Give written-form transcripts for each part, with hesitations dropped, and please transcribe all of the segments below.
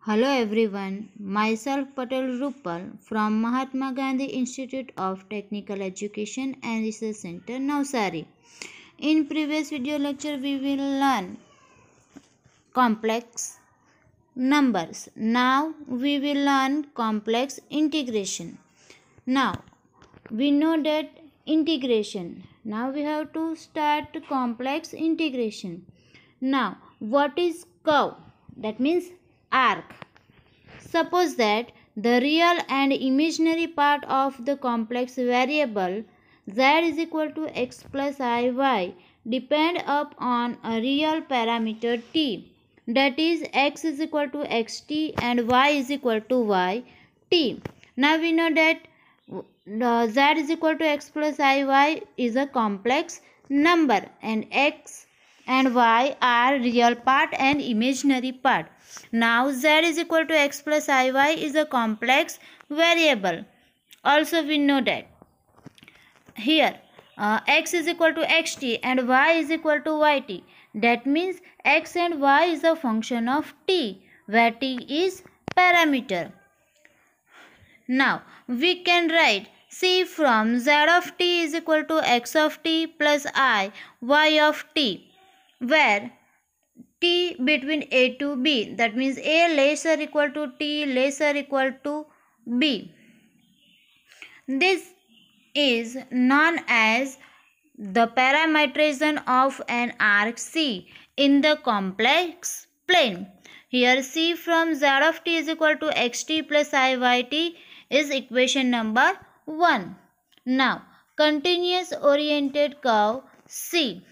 Hello everyone, myself Patel Rupal from Mahatma Gandhi Institute of Technical Education and Research Center, Navsari. In previous video lecture we will learn complex numbers. Now we will learn complex integration. Now we know that integration. Now we have to start complex integration. Now what is curve? That means arc. Suppose that the real and imaginary part of the complex variable z is equal to x plus iy depend upon a real parameter t, that is x is equal to xt and y is equal to yt. Now we know that z is equal to x plus iy is a complex number and x and y are real part and imaginary part. Now z is equal to x plus iy is a complex variable. Also we know that here x is equal to xt and y is equal to yt. That means x and y is a function of t, where t is parameter. Now we can write c from z of t is equal to x of t plus I y of t, where t between a to b, that means a lesser equal to t lesser equal to b. This is known as the parametrization of an arc C in the complex plane. Here c from z of t is equal to xt plus iyt is equation number 1. Now continuous oriented curve C.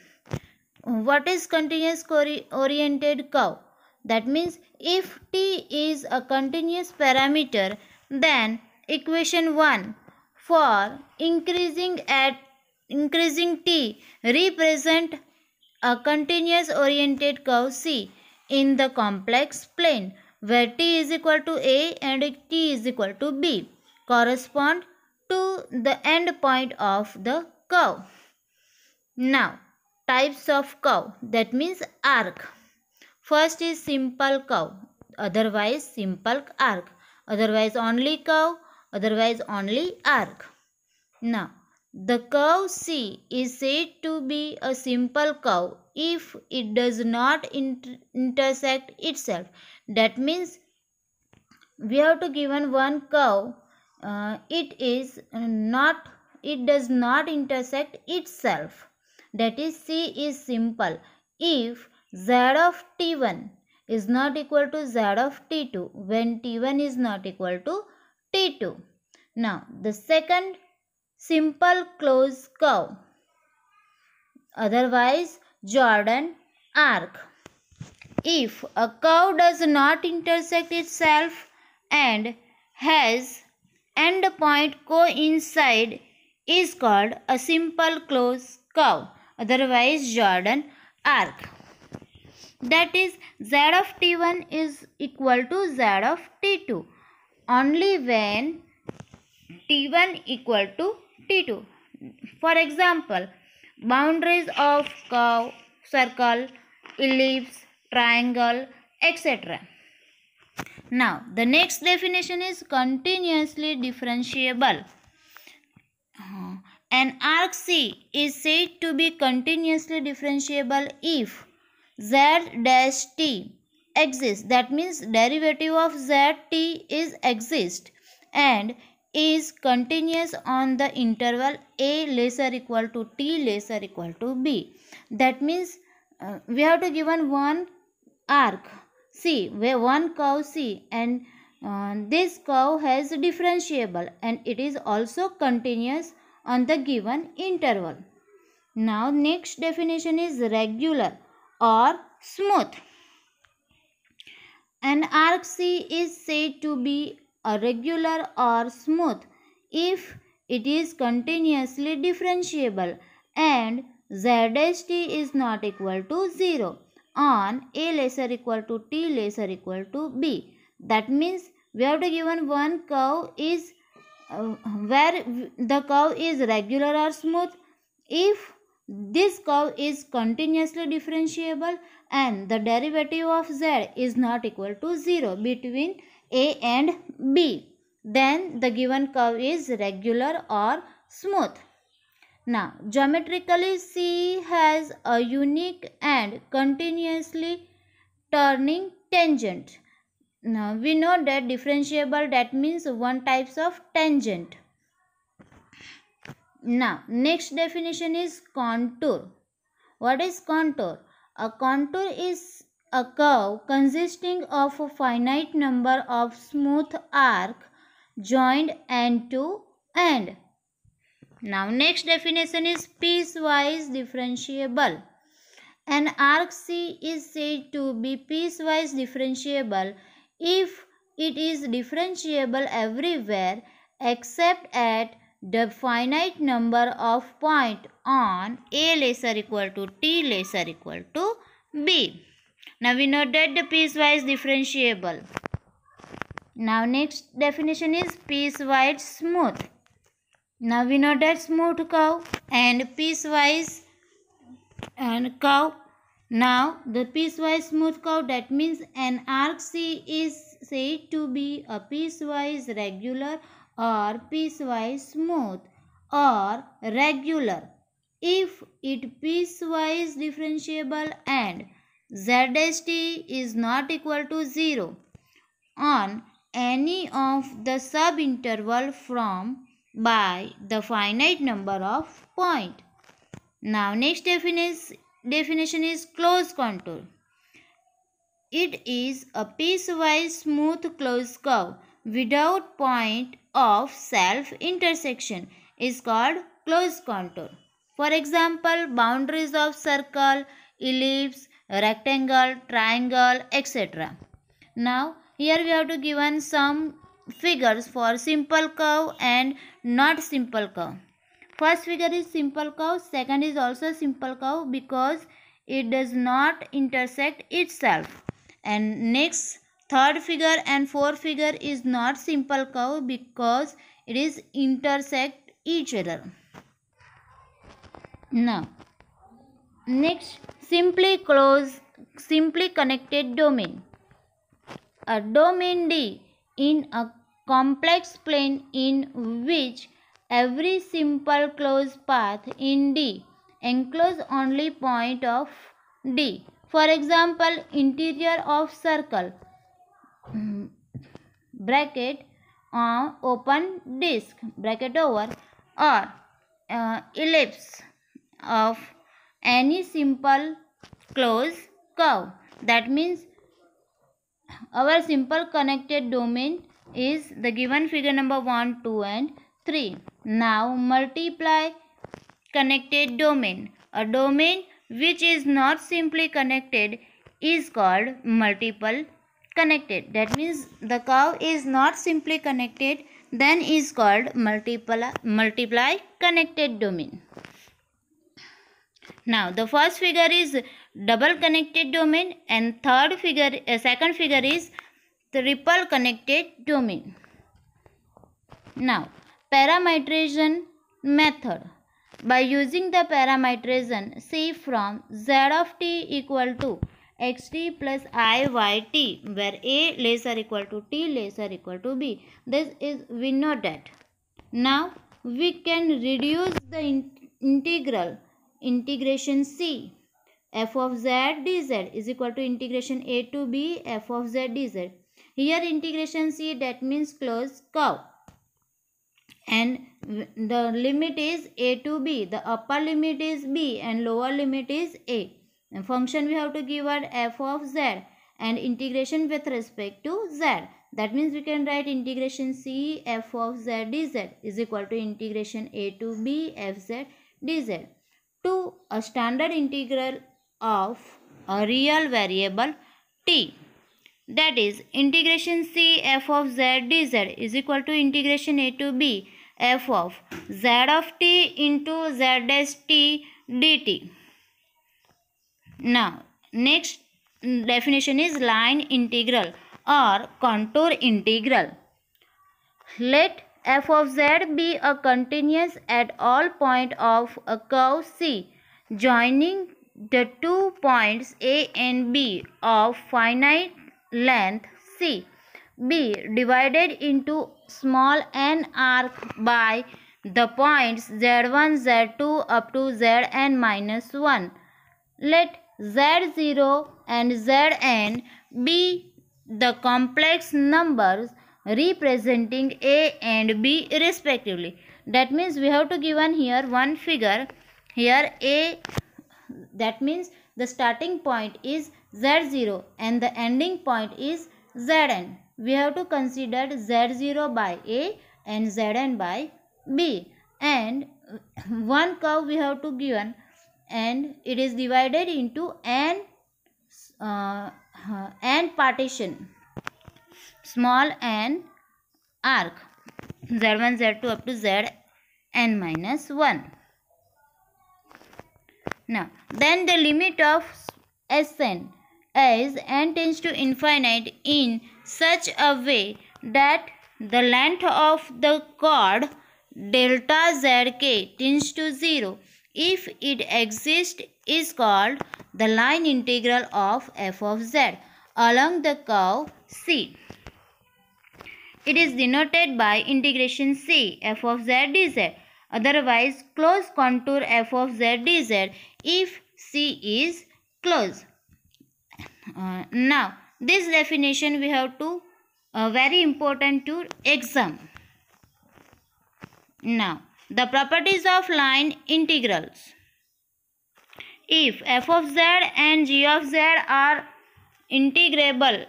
What is continuous oriented curve? That means if t is a continuous parameter, then equation 1 for increasing t represent a continuous oriented curve C in the complex plane, where t is equal to a and t is equal to b correspond to the end point of the curve. Now types of curve, that means arc. First is simple curve, otherwise simple arc, otherwise only curve, otherwise only arc. Now the curve C is said to be a simple curve if it does not intersect itself. That means we have to given one curve, it does not intersect itself. That is C is simple if z of t1 is not equal to z of t2 when t1 is not equal to t2. Now the second simple closed curve, otherwise Jordan arc. If a curve does not intersect itself and has endpoint coincide is called a simple closed curve, otherwise Jordan arc. That is z of t1 is equal to z of t2 only when t1 equal to t2. For example, boundaries of curve, circle, ellipse, triangle, etc. Now the next definition is continuously differentiable. An arc C is said to be continuously differentiable if z dash t exists, that means derivative of z t is exist and is continuous on the interval a lesser equal to t lesser equal to b. That means we have to given one arc C, where one curve C, and this curve has differentiable and it is also continuous on the given interval. Now next definition is regular or smooth. An arc C is said to be a regular or smooth if it is continuously differentiable and z dash t is not equal to 0 on a lesser equal to t lesser equal to b. That means we have to given one curve is where the curve is regular or smooth if this curve is continuously differentiable and the derivative of z is not equal to 0 between a and b. Then the given curve is regular or smooth. Now, geometrically, C has a unique and continuously turning tangent. Now, we know that differentiable, that means one types of tangent. Now, next definition is contour. What is contour? A contour is a curve consisting of a finite number of smooth arcs joined end to end. Now, next definition is piecewise differentiable. An arc C is said to be piecewise differentiable if it is differentiable everywhere except at the finite number of points on A lesser equal to T lesser equal to B. Now, we know that the piecewise differentiable. Now, next definition is piecewise smooth. Now, we know that smooth curve and piecewise and curve. Now, the piecewise smooth curve, that means an arc C is said to be a piecewise regular or piecewise smooth or regular if it piecewise differentiable and z(t) is not equal to 0 on any of the subinterval from by the finite number of points. Now, next definition is closed contour. It is a piecewise smooth closed curve without point of self-intersection is called closed contour. For example, boundaries of circle, ellipse, rectangle, triangle, etc. Now, here we have to given some figures for simple curve and not simple curve. First figure is simple curve, second is also simple curve because it does not intersect itself. And next, third figure and fourth figure is not simple curve because it is intersect each other. Now, next, simply connected domain. A domain D in a complex plane in which every simple closed path in D enclose only point of D. For example, interior of circle bracket open disk bracket over or ellipse of any simple closed curve. That means our simple connected domain is the given figure number 1, 2 and 3. Now, multiply connected domain. A domain which is not simply connected is called multiple connected. That means the curve is not simply connected, then is called multiply connected domain. Now, the first figure is double connected domain and second figure is triple connected domain. Now, parametrization method. By using the parametrization, say from z of t equal to xt plus iyt, where a lesser equal to t lesser equal to b. This is, we know that. Now, we can reduce the integration c f of z dz is equal to integration a to b f of z dz. Here integration c, that means closed curve, and the limit is a to b. The upper limit is b and lower limit is a. And function we have to give it f of z and integration with respect to z. That means we can write integration c f of z dz is equal to integration a to b f z dz to a standard integral of a real variable t. That is integration c f of z dz is equal to integration a to b f of z of t into z dash t dt. Now, next definition is line integral or contour integral. Let f of z be a continuous at all points of a curve C joining the 2 points A and B of finite length C. B divided into small n arc by the points Z1, Z2 up to Zn minus 1. Let Z0 and Zn be the complex numbers representing A and B respectively. That means we have to given here one figure. Here A, that means the starting point is Z0 and the ending point is Zn. We have to consider Z0 by A and Zn by B. And one curve we have to given, and it is divided into n partition, small n arc, Z1, Z2 up to Zn minus 1. Now, then the limit of Sn as n tends to infinite in such a way that the length of the chord delta zk tends to 0, if it exists, is called the line integral of f of z along the curve C. It is denoted by integration C f of z dz, otherwise closed contour f of z dz if C is closed. Now, this definition we have to very important to exam. Now, the properties of line integrals. If f of z and g of z are integrable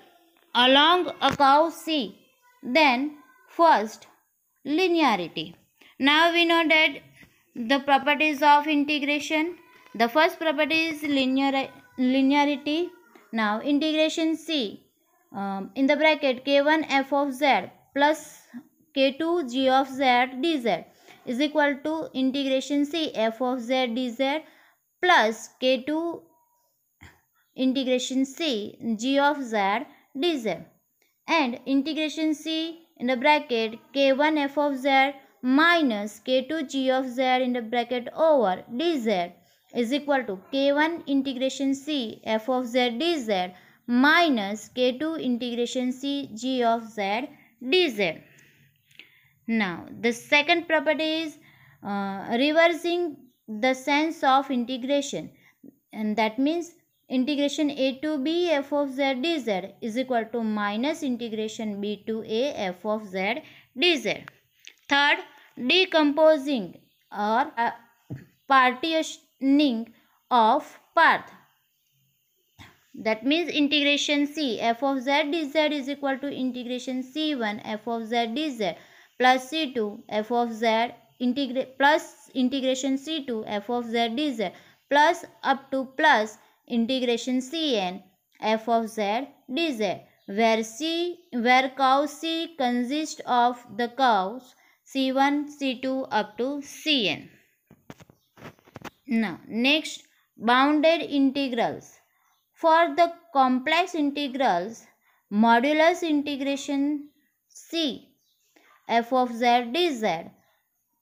along a curve C, then first, linearity. Now we know that the properties of integration. The first property is linearity. Now integration C in the bracket k1 f of z plus k2 g of z dz is equal to integration C f of z dz plus k2 integration C g of z dz, and integration C in the bracket k1 f of z minus k2 g of z in the bracket over dz is equal to k1 integration C f of z dz minus k2 integration C g of z dz. Now, the second property is reversing the sense of integration, and that means integration a to b f of z dz is equal to minus integration b to a f of z dz. Third, decomposing or partitioning of path. That means integration C f of z dz is equal to integration C1 f of z dz plus C2 f of z plus integration C2 f of z dz plus up to plus integration Cn f of z dz, where curve C consists of the curves C1, C2 up to Cn. Now, next, bounded integrals. For the complex integrals, modulus integration C f of z dz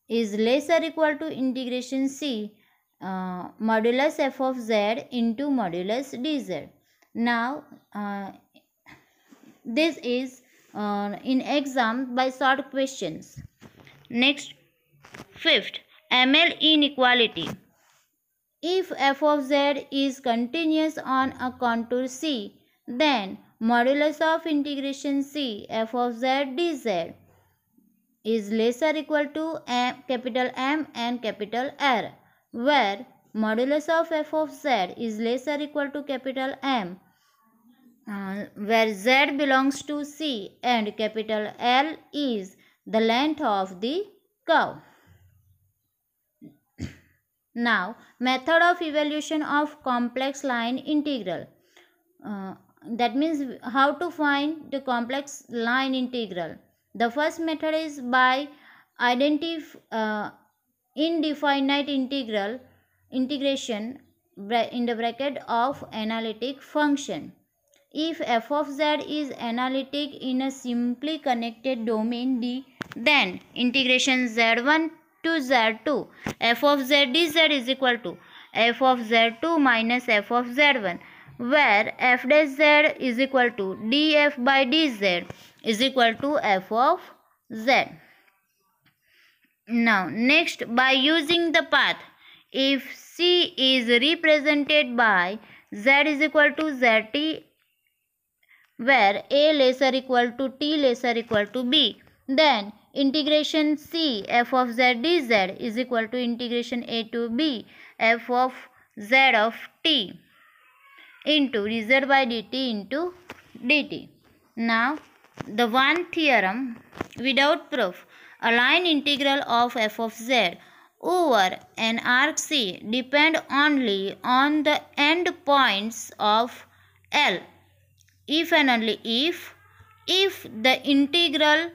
is less or equal to integration C modulus f of z into modulus dz. Now, this is in exam by short questions. Next, fifth, ML inequality. If f of z is continuous on a contour C, then modulus of integration C f of z dz is less or equal to capital M and capital R, where modulus of f of z is less or equal to capital M, where z belongs to C and capital L is the length of the curve. Now, method of evaluation of complex line integral. That means how to find the complex line integral. The first method is by indefinite integration in the bracket of analytic function. If f of z is analytic in a simply connected domain D, then integration z1 to z2 f of z dz is equal to f of z2 minus f of z1, where f dash z is equal to df by dz is equal to f of z. Now next, by using the path, if C is represented by z is equal to zt, where a lesser equal to t lesser equal to b, then integration c f of z dz is equal to integration a to b f of z of t into dz by dt into dt. Now the one theorem without proof. A line integral of f of z over an arc C depend only on the end points of L if and only if the integral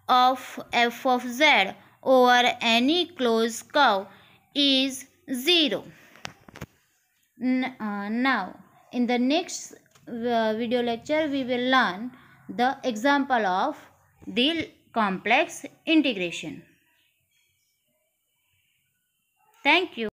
of f of z over any closed curve is 0. Now in the next video lecture we will learn the example of the complex integration. Thank you.